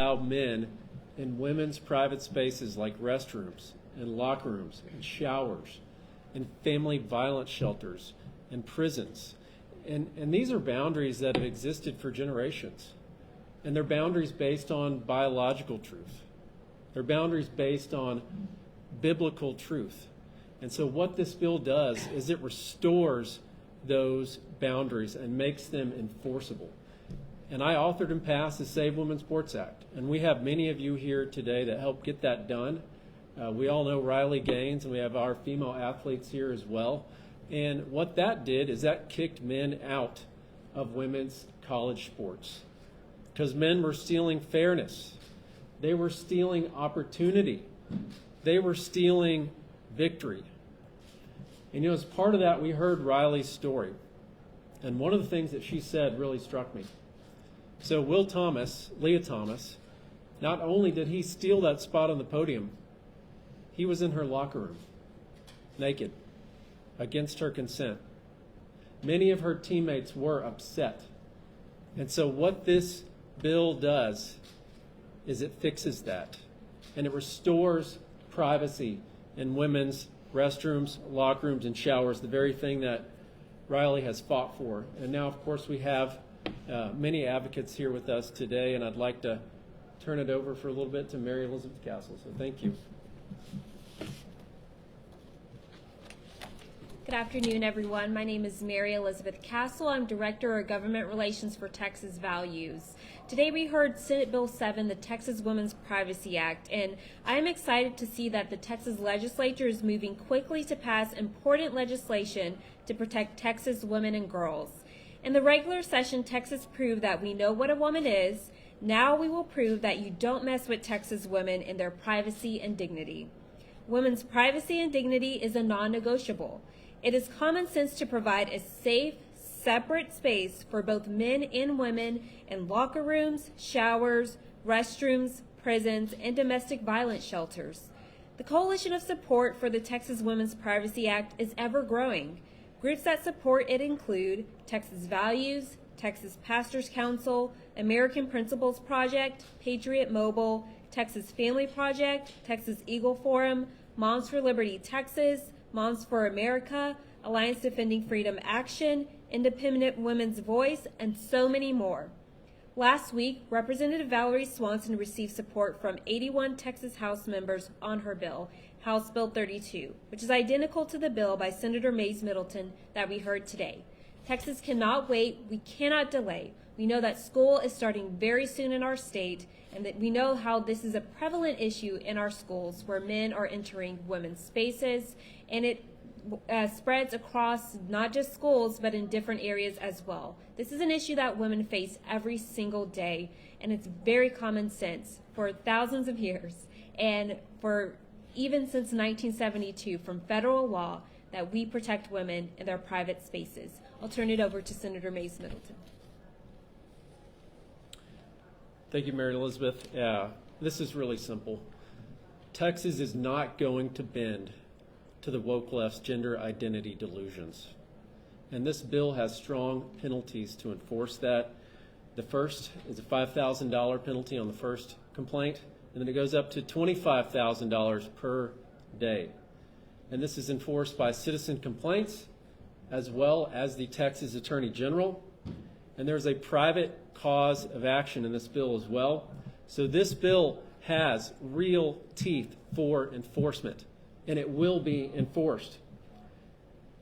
allow men in women's private spaces like restrooms and locker rooms and showers and family violence shelters and prisons. And these are boundaries that have existed for generations. And they're boundaries based on biological truth. They're boundaries based on biblical truth. And so what this bill does is it restores those boundaries and makes them enforceable. And I authored and passed the Save Women's Sports Act. And we have many of you here today that helped get that done. We all know Riley Gaines, and we have our female athletes here as well. And what that did is that kicked men out of women's college sports because men were stealing fairness. They were stealing opportunity. They were stealing victory. And as part of that, we heard Riley's story. And one of the things that she said really struck me. So Leah Thomas, not only did he steal that spot on the podium, he was in her locker room, naked, against her consent. Many of her teammates were upset. And so what this bill does is it fixes that. And it restores privacy in women's restrooms, locker rooms, and showers, the very thing that Riley has fought for. And now, of course, we have many advocates here with us today, and I'd like to turn it over for a little bit to Mary Elizabeth Castle. So thank you. Good afternoon, everyone. My name is Mary Elizabeth Castle. I'm Director of Government Relations for Texas Values. Today we heard Senate Bill 7, the Texas Women's Privacy Act, and I'm excited to see that the Texas Legislature is moving quickly to pass important legislation to protect Texas women and girls. In the regular session, Texas proved that we know what a woman is. Now we will prove that you don't mess with Texas women in their privacy and dignity. Women's privacy and dignity is a non-negotiable. It is common sense to provide a safe, separate space for both men and women in locker rooms, showers, restrooms, prisons, and domestic violence shelters. The coalition of support for the Texas Women's Privacy Act is ever growing. Groups that support it include Texas Values, Texas Pastors Council, American Principles Project, Patriot Mobile, Texas Family Project, Texas Eagle Forum, Moms for Liberty Texas, Moms for America, Alliance Defending Freedom Action, Independent Women's Voice, and so many more. Last week, Representative Valerie Swanson received support from 81 Texas House members on her bill, House Bill 32, which is identical to the bill by Senator Mayes Middleton that we heard today. Texas cannot wait. We cannot delay. We know that school is starting very soon in our state, and that we know how this is a prevalent issue in our schools where men are entering women's spaces, and it spreads across not just schools but in different areas as well. This is an issue that women face every single day, and it's very common sense for thousands of years and for even since 1972 from federal law that we protect women in their private spaces. I'll turn it over to Senator Mayes Middleton. Thank you, Mary Elizabeth. This is really simple. Texas is not going to bend to the woke left's gender identity delusions. And this bill has strong penalties to enforce that. The first is a $5,000 penalty on the first complaint, and then it goes up to $25,000 per day. And this is enforced by citizen complaints as well as the Texas Attorney General. And there's a private cause of action in this bill as well. So this bill has real teeth for enforcement, and it will be enforced.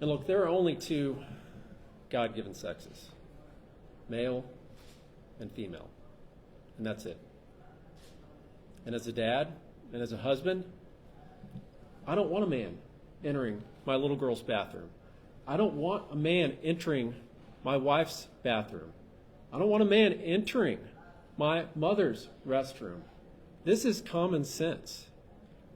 And look, there are only two God-given sexes, male and female, and that's it. And as a dad and as a husband, I don't want a man entering my little girl's bathroom. I don't want a man entering my wife's bathroom. I don't want a man entering my mother's restroom. This is common sense.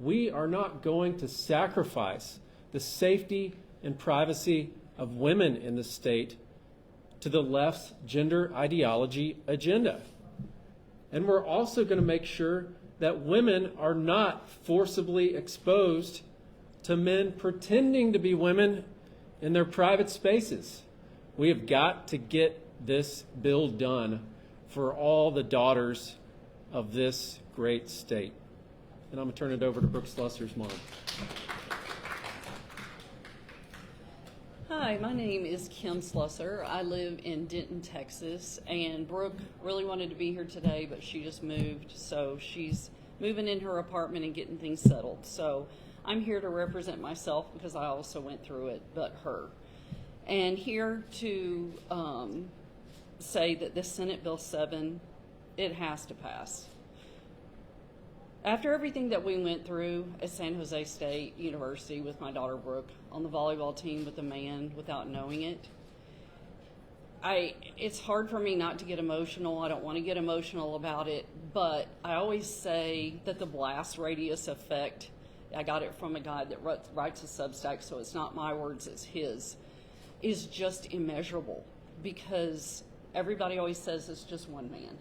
We are not going to sacrifice the safety and privacy of women in the state to the left's gender ideology agenda. And we're also going to make sure that women are not forcibly exposed to men pretending to be women in their private spaces. We have got to get this bill done for all the daughters of this great state. And I'm going to turn it over to Brooke Slusser's mom. Hi, my name is Kim Slusser. I live in Denton, Texas, and Brooke really wanted to be here today, but she just moved, so she's moving in her apartment and getting things settled. So I'm here to represent myself because I also went through it, but her. And here to say that this Senate Bill 7, it has to pass. After everything that we went through at San Jose State University with my daughter Brooke, on the volleyball team with a man without knowing it, it's hard for me not to get emotional. I don't want to get emotional about it, but I always say that the blast radius effect, I got it from a guy that writes a Substack, so it's not my words, it's his, is just immeasurable, because everybody always says it's just one man.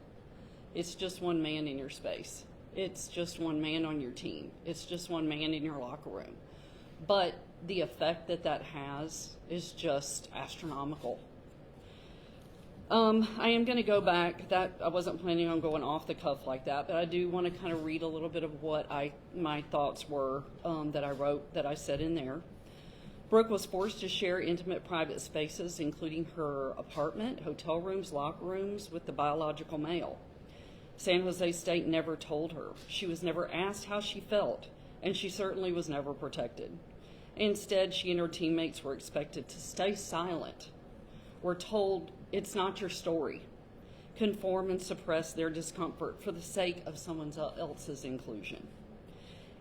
It's just one man in your space. It's just one man on your team. It's just one man in your locker room. But the effect that that has is just astronomical. I am going to go back. That I wasn't planning on going off the cuff like that, but I do want to kind of read a little bit of what my thoughts were that I wrote, that I said in there. Brooke was forced to share intimate private spaces, including her apartment, hotel rooms, locker rooms, with the biological male. San Jose State never told her. She was never asked how she felt, and she certainly was never protected. Instead, she and her teammates were expected to stay silent. Were told, it's not your story. Conform and suppress their discomfort for the sake of someone else's inclusion.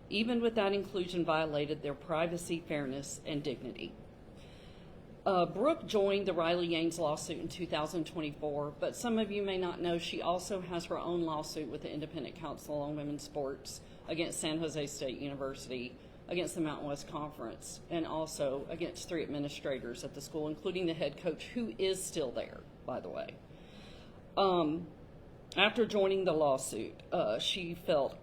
Even with that inclusion violated their privacy, fairness, and dignity. Brooke joined the Riley Yanes lawsuit in 2024, but some of you may not know she also has her own lawsuit with the Independent Council on Women's Sports against San Jose State University, against the Mountain West Conference, and also against 3 administrators at the school, including the head coach, who is still there, by the way. After joining the lawsuit, she felt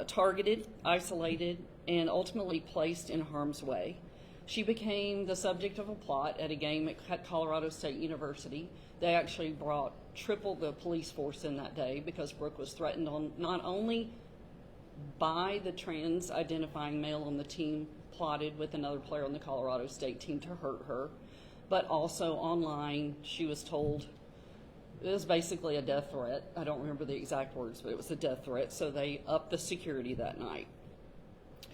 targeted, isolated, and ultimately placed in harm's way. She became the subject of a plot at a game at Colorado State University. They actually brought triple the police force in that day because Brooke was threatened not only by the trans-identifying male on the team, plotted with another player on the Colorado State team to hurt her, but also online she was told it was basically a death threat. I don't remember the exact words, but it was a death threat, so they upped the security that night.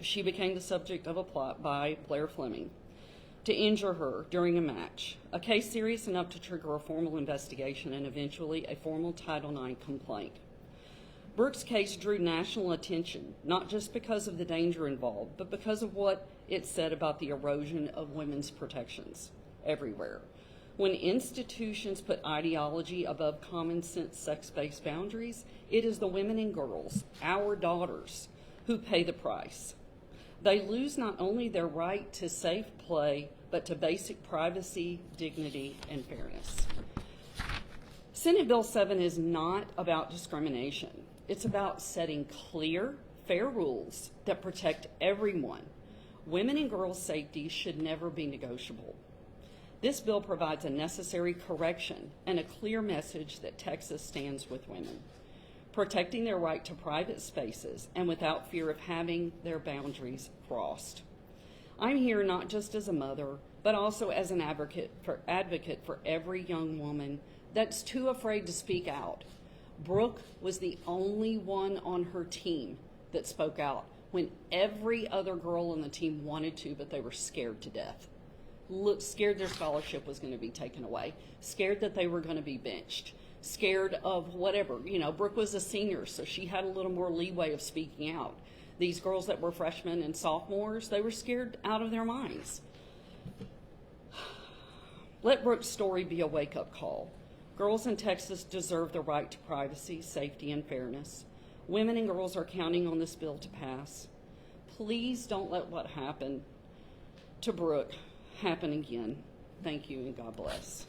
She became the subject of a plot by Blair Fleming to injure her during a match, a case serious enough to trigger a formal investigation and eventually a formal Title IX complaint. Brooke's case drew national attention, not just because of the danger involved, but because of what it said about the erosion of women's protections everywhere. When institutions put ideology above common sense sex-based boundaries, it is the women and girls, our daughters, who pay the price. They lose not only their right to safe play, but to basic privacy, dignity, and fairness. Senate Bill 7 is not about discrimination. It's about setting clear, fair rules that protect everyone. Women and girls' safety should never be negotiable. This bill provides a necessary correction and a clear message that Texas stands with women, protecting their right to private spaces and without fear of having their boundaries crossed. I'm here not just as a mother, but also as an advocate for every young woman that's too afraid to speak out. Brooke was the only one on her team that spoke out when every other girl on the team wanted to, but they were scared to death. Scared their scholarship was going to be taken away, scared that they were going to be benched, scared of whatever. You know, Brooke was a senior, so she had a little more leeway of speaking out. These girls that were freshmen and sophomores, they were scared out of their minds. Let Brooke's story be a wake-up call. Girls in Texas deserve the right to privacy, safety, and fairness. Women and girls are counting on this bill to pass. Please don't let what happened to Brooke happen again. Thank you, and God bless.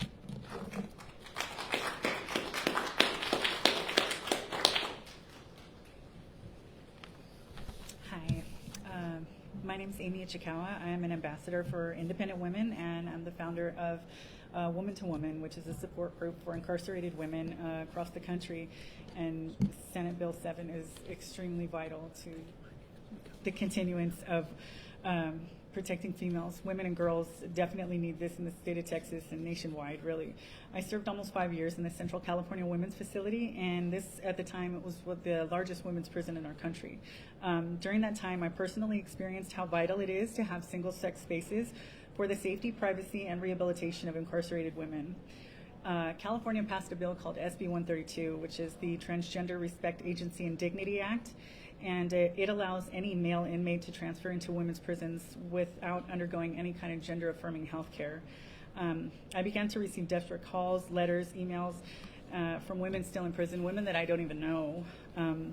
Hi, my name is Amy Chakawa. I am an ambassador for independent women, and I'm the founder of Woman to Woman, which is a support group for incarcerated women across the country. And Senate Bill 7 is extremely vital to the continuance of protecting females. Women and girls definitely need this in the state of Texas and nationwide, really. I served almost 5 years in the Central California Women's Facility, and this, at the time, it was the largest women's prison in our country. During that time, I personally experienced how vital it is to have single-sex spaces for the safety, privacy, and rehabilitation of incarcerated women. California passed a bill called SB 132, which is the Transgender Respect Agency and Dignity Act, and it allows any male inmate to transfer into women's prisons without undergoing any kind of gender-affirming health care. I began to receive desperate calls, letters, emails from women still in prison, women that I don't even know.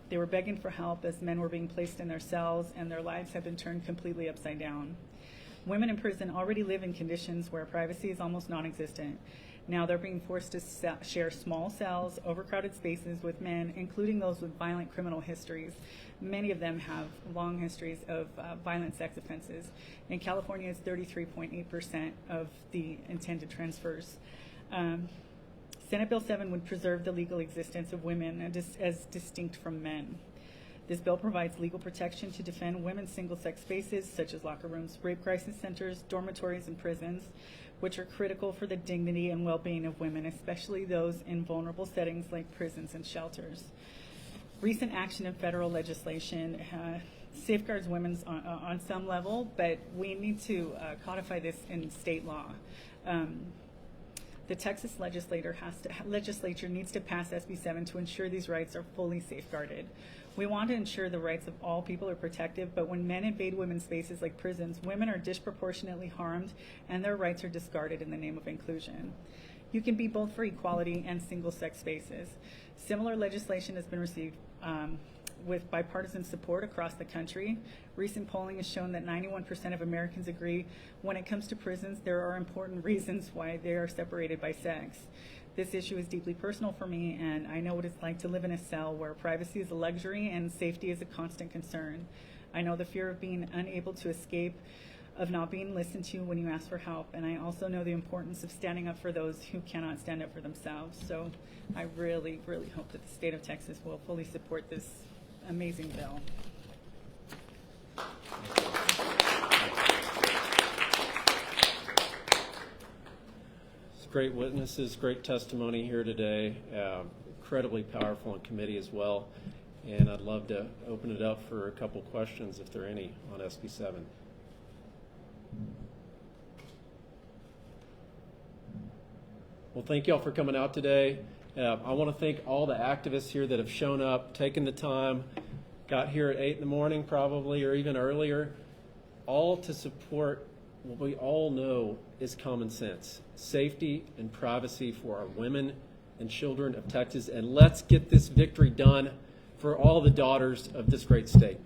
They were begging for help as men were being placed in their cells and their lives have been turned completely upside down. Women in prison already live in conditions where privacy is almost non-existent. Now they're being forced to share small cells, overcrowded spaces with men, including those with violent criminal histories. Many of them have long histories of violent sex offenses. In California, it's 33.8% of the intended transfers. Senate Bill 7 would preserve the legal existence of women as distinct from men. This bill provides legal protection to defend women's single-sex spaces, such as locker rooms, rape crisis centers, dormitories, and prisons, which are critical for the dignity and well-being of women, especially those in vulnerable settings like prisons and shelters. Recent action in federal legislation safeguards women on some level, but we need to codify this in state law. The Texas legislature needs to pass SB 7 to ensure these rights are fully safeguarded. We want to ensure the rights of all people are protected, but when men invade women's spaces like prisons, women are disproportionately harmed and their rights are discarded in the name of inclusion. You can be both for equality and single-sex spaces. Similar legislation has been received with bipartisan support across the country. Recent polling has shown that 91% of Americans agree when it comes to prisons, there are important reasons why they are separated by sex. This issue is deeply personal for me, and I know what it's like to live in a cell where privacy is a luxury and safety is a constant concern. I know the fear of being unable to escape, of not being listened to when you ask for help, and I also know the importance of standing up for those who cannot stand up for themselves. So I really, really hope that the state of Texas will fully support this amazing bill. Great witnesses, great testimony here today, incredibly powerful in committee as well, and I'd love to open it up for a couple questions if there are any on SB 7. Well, thank you all for coming out today. I want to thank all the activists here that have shown up, taken the time, got here at 8 in the morning probably, or even earlier, all to support what we all know is common sense: safety and privacy for our women and children of Texas. And let's get this victory done for all the daughters of this great state.